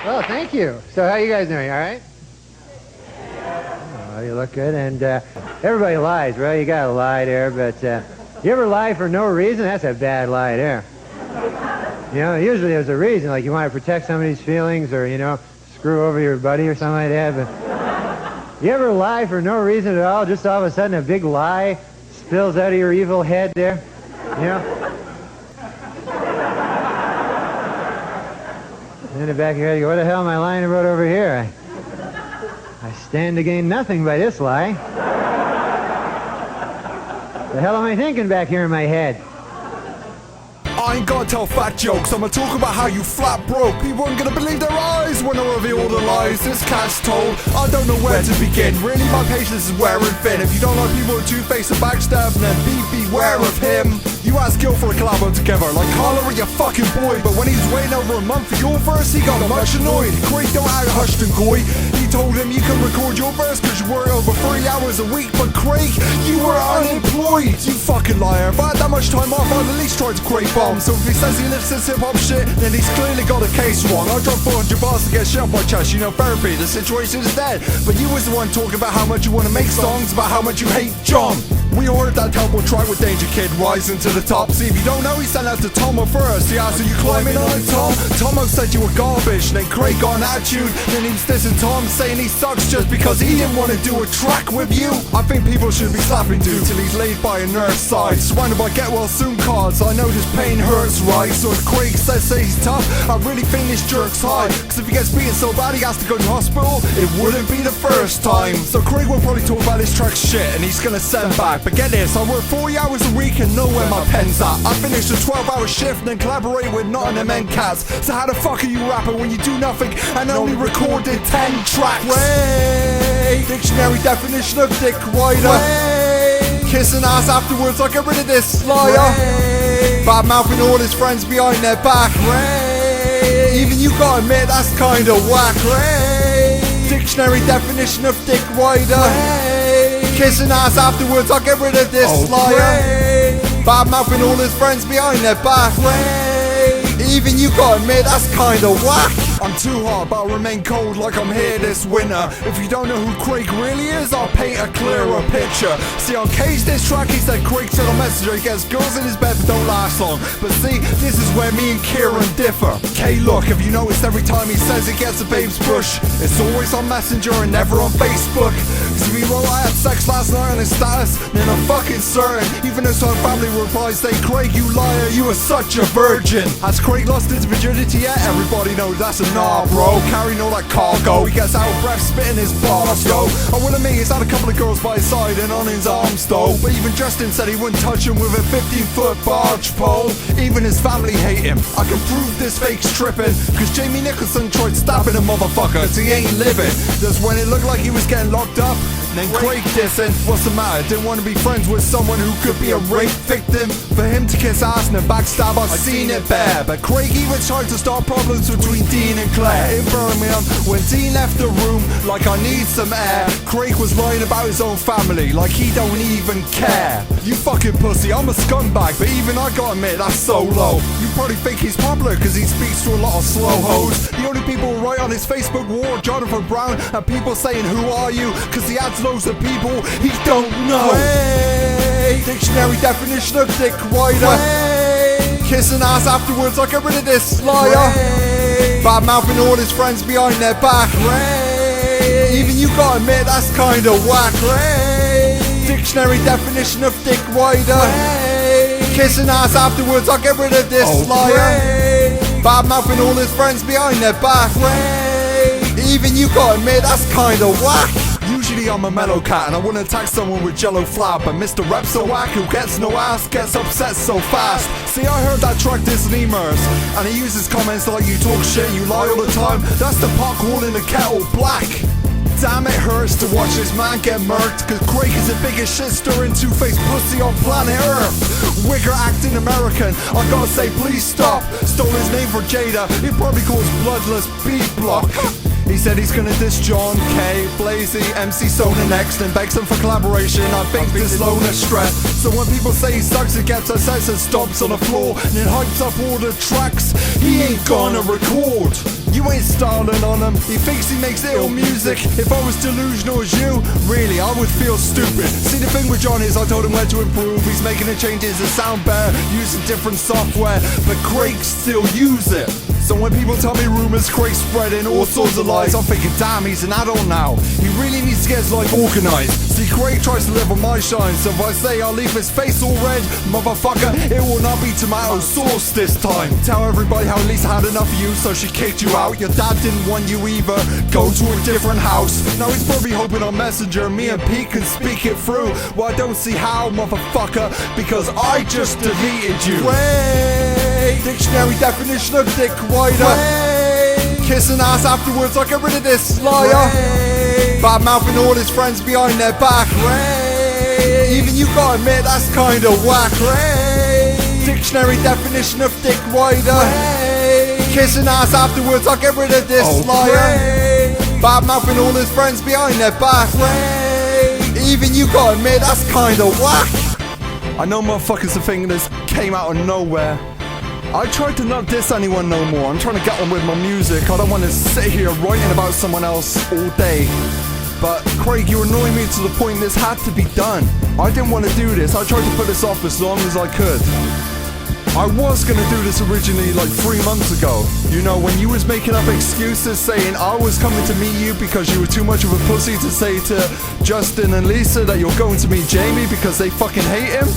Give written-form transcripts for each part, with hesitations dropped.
Oh, thank you. So how you guys doing, all right? Oh, you look good, and everybody lies, right? You gotta lie there, but you ever lie for no reason? That's a bad lie there. You know, usually there's a reason, like you want to protect somebody's feelings or, you know, screw over your buddy or something like that, but you ever lie for no reason at all, just all of a sudden a big lie spills out of your evil head there, you know? In the back of your head, you go, what the hell am I lying about over here? I stand to gain nothing by this lie. The hell am I thinking back here in my head? I ain't gonna tell fat jokes, I'ma talk about how you flat broke. People aren't gonna believe their eyes when I reveal the lies this cat's told. I don't know where to begin, really my patience is wearing thin. If you don't like people with two-faced and backstabbing, then beware of him. You asked Gil for a collab together, like Carla or your fucking boy. But when he was waiting over a month for your verse, he got much annoyed. Craiggg don't act hushed and coy. He told him you can record your verse cause you work over 3 hours a week. But Craiggg, you were unemployed. You fucking liar. If I had that much time off, I'd at least try to create bombs. So if he says he lives this hip-hop shit, then he's clearly got a case wrong. I dropped 400 bars to get shit off my chest. You know, therapy, the situation is dead. But you was the one talking about how much you want to make songs, about how much you hate John. We all heard that terrible track with Danger Kid rising to the top. See, if you don't know, he sent out to Tomo first. He asked, are you climbing on it, Tom? Tomo said you were garbage. Then Craiggg got an attitude. Then he was dissing Tom, saying he sucks just because he didn't want to do a track with you. I think people should be slapping dude till he's laid by a nurse side, surrounded by get well soon cards. I know this pain hurts, right? So if Craiggg says he's tough, I really think this jerk's high. Cause if he gets beaten so bad he has to go to hospital, it wouldn't be the first time. So Craiggg will probably talk about his track's shit and he's gonna send back. But get this, I work 40 hours a week and know where my pen's at. I finished a 12-hour shift and then collaborate with Nottingham and Cats. So how the fuck are you rapping when you do nothing and only recorded 10 tracks? Wait, dictionary definition of dick rider. Wait, kissing ass afterwards, I'll get rid of this liar. Wait, bad mouthing all his friends behind their back. Wait, even you gotta admit that's kinda whack. Wait, dictionary definition of dick rider. Wait, kissing ass afterwards, I'll get rid of this liar. Bad mouthing all his friends behind their back. Even you gotta admit that's kinda whack. I'm too hot, but I'll remain cold like I'm here this winter. If you don't know who Craiggg really is, I'll paint a clearer picture. See, on Cage this track, he said Craiggg said on Messenger he gets girls in his bed but don't last long. But see, this is where me and Kieran differ. K, look, have you noticed every time he says he gets a babe's push, it's always on Messenger and never on Facebook? Cause if he wrote I had sex last night on his status, then I'm fucking certain, even though some family replies say, Craiggg, you liar, you are such a virgin. Has Craiggg lost his virginity yet? Everybody knows that's a nah, bro. Carrying all that cargo, he gets out of breath, spitting his bars, yo. I will admit he's had a couple of girls by his side and on his arms, though. But even Justin said he wouldn't touch him with a 15-foot barge pole. Even his family hate him. I can prove this fake's tripping, cause Jamie Nicholson tried stabbing a motherfucker cause he ain't living. Just when it looked like he was getting locked up, then Craiggg dissing. What's the matter? Didn't want to be friends with someone who could be a rape victim. For him to kiss ass and then backstab, I've seen it bare. But Craiggg even tried to start problems between Dean and Claire in Birmingham. When Dean left the room like I need some air, Craiggg was lying about his own family like he don't even care. You fucking pussy, I'm a scumbag, but even I gotta admit that's so low. You probably think he's popular cause he speaks to a lot of slow hoes. The only people who write on his Facebook wall are Jonathan Brown and people saying who are you, cause he adds loads of people he don't know. Wait, dictionary definition of dick rider. Wait, kissing ass afterwards, I'll get rid of this liar. Wait, bad mouthing all his friends behind their back. Wait, even you gotta admit that's kinda whack. Wait, dictionary definition of dick rider. Wait, kissing ass afterwards, I'll get rid of this liar. Bad mouthing all his friends behind their back. Wait, even you gotta admit that's kinda whack. Usually I'm a mellow cat and I wouldn't attack someone with jello flab, but Mr. Rep's so whack who gets no ass gets upset so fast. See, I heard that track dissing Emers, and he uses comments like you talk shit, you lie all the time. That's the pot calling the kettle black. Damn, it hurts to watch this man get murked, cause Craiggg is the biggest shit stirring two-faced pussy on planet Earth. Wigger acting American, I gotta say please stop. Stole his name for Jada, he probably calls bloodless B-block. He said he's gonna diss John, K, Blazy, MC Sona next, and begs him for collaboration. I think this loner stress. So when people say he sucks, he gets upset and stomps on the floor and then hypes up all the tracks he ain't gonna record. You ain't styling on him, he thinks he makes ill music. If I was delusional as you, really, I would feel stupid. See, the thing with John is I told him where to improve. He's making the changes that sound better, using different software, but Craiggg still use it. So when people tell me rumors, Craigg's spreading all sorts of lies, I'm thinking, damn, he's an adult now. He really needs to get his life organized. See, Craiggg tries to live on my shine, so if I say I'll leave his face all red, motherfucker, it will not be tomato sauce this time. Tell everybody how Lisa had enough of you, so she kicked you out. Your dad didn't want you either, go to a different house. Now he's probably hoping on Messenger me and Pete can speak it through. Well, I don't see how, motherfucker, because I just deleted you. Craiggg, dictionary definition of dick rider. Kissing ass afterwards, I'll get rid of this liar. Bad mouthing all his friends behind their back. Even you gotta admit that's kinda whack. Dictionary definition of dick rider. Kissing ass afterwards, I'll get rid of this liar. Bad mouthing all his friends behind their back. Even you gotta admit that's kinda whack. I know motherfuckers are thinking this came out of nowhere. I tried to not diss anyone no more. I'm trying to get on with my music. I don't want to sit here writing about someone else all day. But Craiggg, you annoy me to the point this had to be done. I didn't want to do this. I tried to put this off as long as I could. I was gonna do this originally like 3 months ago. You know, when you was making up excuses saying I was coming to meet you because you were too much of a pussy to say to Justin and Lisa that you're going to meet Jamie because they fucking hate him.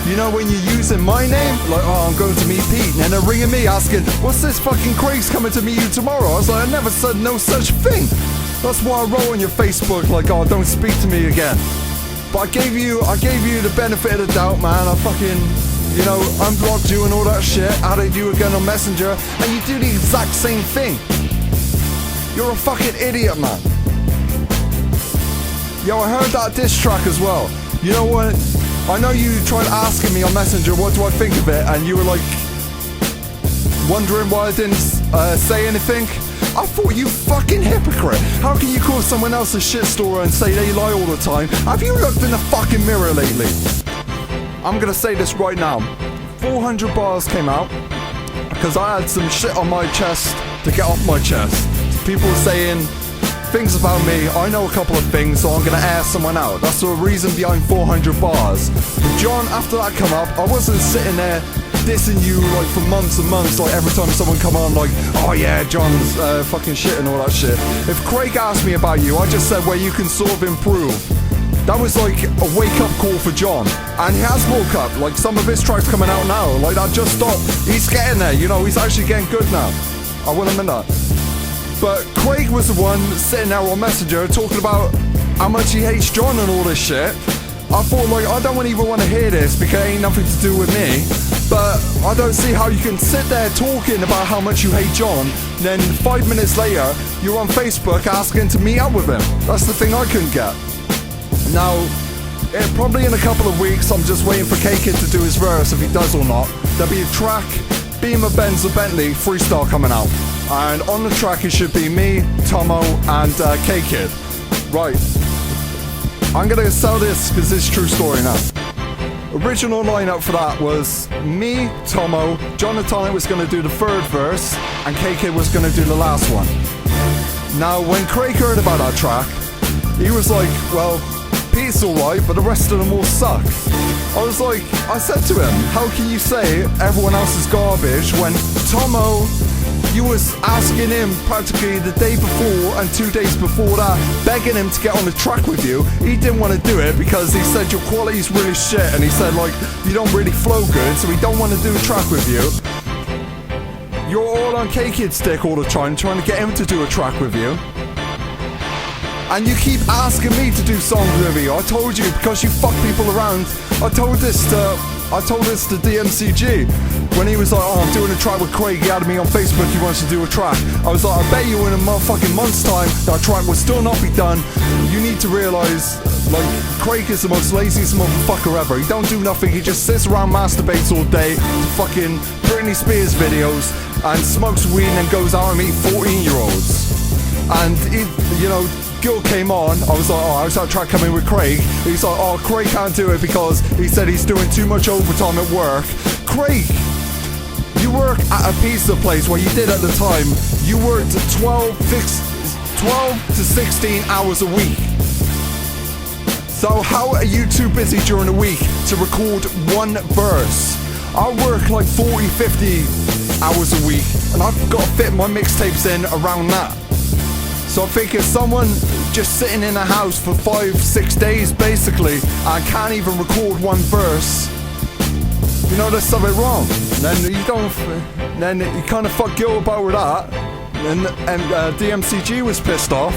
You know, when you're using my name, like, oh, I'm going to meet Pete, and then they're ringing me asking, what's this fucking Craigg's coming to meet you tomorrow? I was like, I never said no such thing. That's why I wrote on your Facebook, like, oh, don't speak to me again. But I gave you the benefit of the doubt, man. I fucking, you know, unblocked you and all that shit, added you again on Messenger, and you do the exact same thing. You're a fucking idiot, man. Yo, I heard that diss track as well. You know what? I know you tried asking me on Messenger what do I think of it, and you were like wondering why I didn't say anything. I thought, you fucking hypocrite. How can you call someone else a shitstormer and say they lie all the time? Have you looked in the fucking mirror lately? I'm gonna say this right now. 400 bars came out because I had some shit on my chest to get off my chest. People saying things about me. I know a couple of things, so I'm gonna air someone out. That's the reason behind 400 bars. But John, after that come up, I wasn't sitting there dissing you like for months and months, like every time someone come on like, oh yeah, John's fucking shit and all that shit. If Craiggg asked me about you, I just said where you can sort of improve. That was like a wake-up call for John, and he has woke up. Like, some of his tracks coming out now, like that just stopped. He's getting there, you know, he's actually getting good now. I will admit that. But Craiggg was the one sitting there on Messenger talking about how much he hates John and all this shit. I thought, like, I don't even want to hear this because it ain't nothing to do with me. But I don't see how you can sit there talking about how much you hate John, then 5 minutes later, you're on Facebook asking to meet up with him. That's the thing I couldn't get. Now, probably in a couple of weeks, I'm just waiting for Craiggg to do his verse, if he does or not. There'll be a track, Beamer, Benz, or Bentley, freestyle coming out. And on the track it should be me, Tomo, and Craiggg. Right. I'm gonna sell this because it's a true story now. Original lineup for that was me, Tomo, Jonathan was gonna do the third verse, and Craiggg was gonna do the last one. Now, when Craiggg heard about that track, he was like, well, Pete's alright, but the rest of them all suck. I said to him, how can you say everyone else is garbage when Tomo, you was asking him practically the day before and 2 days before that, begging him to get on the track with you. He didn't want to do it because he said your quality's really shit, and he said, like, you don't really flow good, so he don't want to do a track with you. You're all on Craigg's dick all the time, trying to get him to do a track with you. And you keep asking me to do songs with you. I told you, because you fuck people around. I told this to DMCG when he was like, oh, I'm doing a track with Craiggg. He added me on Facebook, he wants to do a track. I was like, I bet you in a motherfucking month's time that track will still not be done. You need to realise, like, Craiggg is the most laziest motherfucker ever. He don't do nothing, he just sits around, masturbates all day to fucking Britney Spears videos and smokes weed and then goes out and meet 14-year-olds. And he, you know, Gil came on, I was like, oh, how's that track coming with Craiggg? He's like, oh, Craiggg can't do it because he said he's doing too much overtime at work. Craiggg, You work at a pizza place where you did at the time. You worked 12 to 16 hours a week. So how are you too busy during the week to record one verse? I work like 40, 50 hours a week, and I've got to fit my mixtapes in around that. So I figure someone just sitting in a house for 5-6 days basically and can't even record one verse, you know, there's something wrong. And then you kind of fuck Gil about with that, and DMCG was pissed off.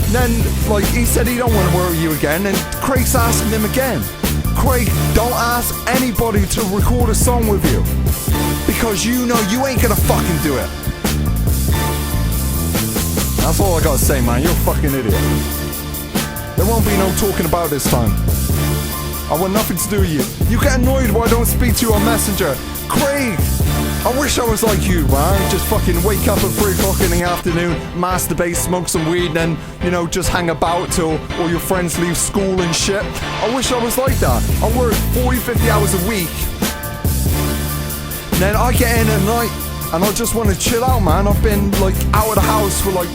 And then, like, he said he don't want to work with you again, and Craigg's asking him again. Craiggg, don't ask anybody to record a song with you, because you know you ain't gonna fucking do it. That's all I gotta say, man. You're a fucking idiot. There won't be no talking about this time. I want nothing to do with you. You get annoyed when I don't speak to you on Messenger. Craiggg, I wish I was like you, man. Just fucking wake up at 3 o'clock in the afternoon, masturbate, smoke some weed, and then, you know, just hang about till all your friends leave school and shit. I wish I was like that. I work 40, 50 hours a week. And then I get in at night and I just want to chill out, man. I've been, like, out of the house for, like,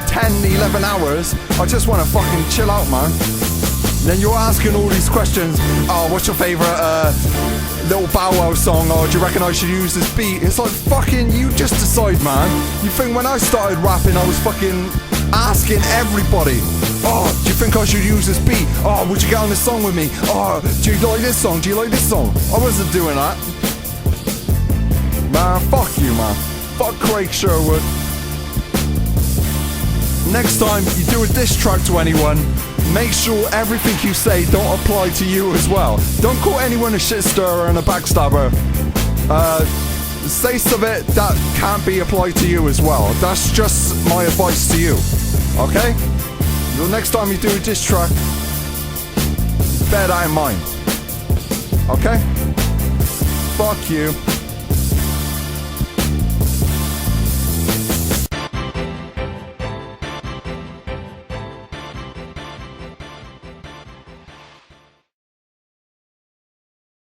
10, 11 hours. I just want to fucking chill out, man. And then you're asking all these questions. Oh, what's your favorite little Bow Wow song? Oh, do you reckon I should use this beat? It's like, fucking, you just decide, man. You think when I started rapping, I was fucking asking everybody, oh, do you think I should use this beat? Oh, would you get on this song with me? Oh, do you like this song? Do you like this song? I wasn't doing that. Man, fuck you, man. Fuck Craiggg Sherwood. Next time you do a diss track to anyone, make sure everything you say don't apply to you as well. Don't call anyone a shit stirrer and a backstabber. Say something that can't be applied to you as well. That's just my advice to you. Okay? The next time you do a diss track, bear that in mind. Okay? Fuck you.